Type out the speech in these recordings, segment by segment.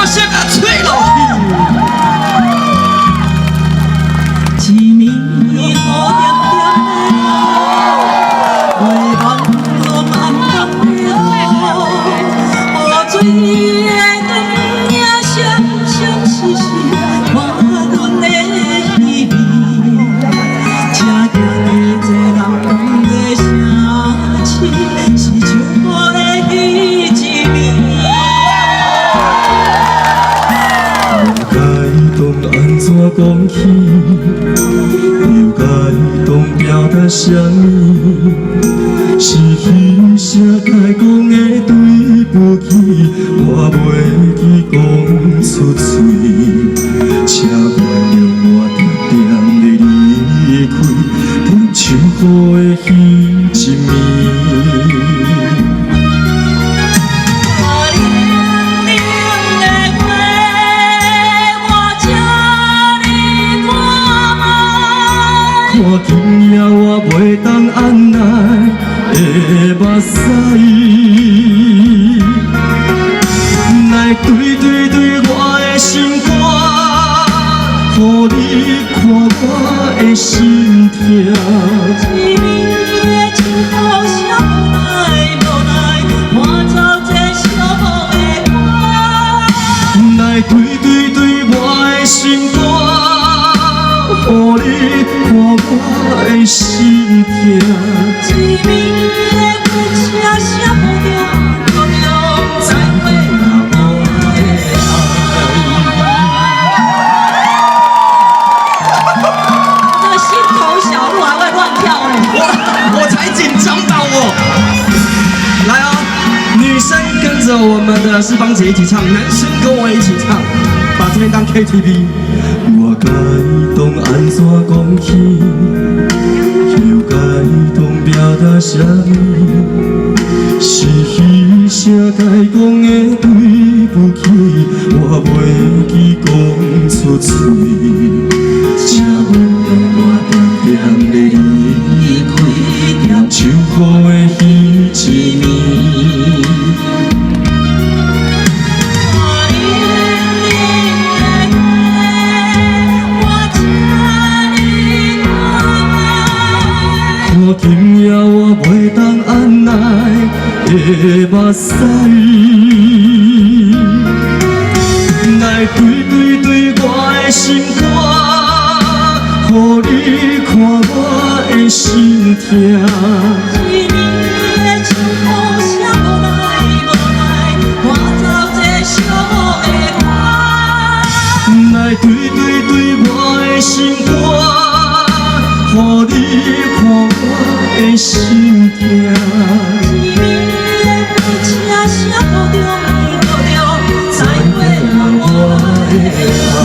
我先甲吹落去。一暝雨点点的落，月光光暗淡了，雨水的光影闪闪烁烁，看阮的稀微。车行的这人讲的声气，是像我的彼一暝。安怎讲起？又该当表达啥物？是彼声该讲的对不起，我袂记讲出嘴。请原谅我特点的离开，点唱好的彼一暝。看今夜我袂当按捺的目屎，来对我的心肝，予你看我的心痛。一暝的情雨啥无奈，看走这寂寞的我。来对我的心肝。予你看我的心痛，一暝的火车闪无着，再会我的爱。这心头小鹿还会乱跳呢，我才紧张吧我。来哦，女生跟着我们的四方姐一起唱，男生跟我一起唱，把这边当 KTV。我该当安怎讲起，又该当表达啥物？是彼声该讲的对不起，我袂记讲出嘴。请原谅我点点的离开，点唱好的彼一暝。看今夜我袂当按捺的目屎，来对我的心肝，予你看我的心痛。一暝的情雨啥无奈，看走这寂寞的我。来对我的心肝，予你看我的心痛。一暝的火车闪无着，再会我的爱。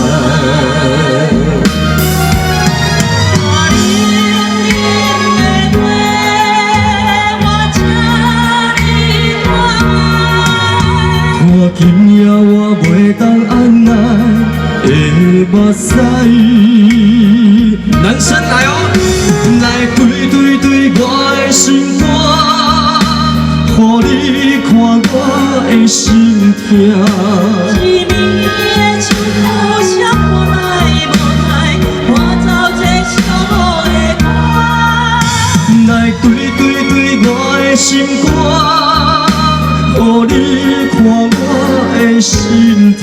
看今夜我袂当按捺的目屎，男生来哦，来对我的心肝，予你看我的心痛。一暝的情雨啥无奈，看走这寂寞的我。来对我的心肝，予你看我的心痛。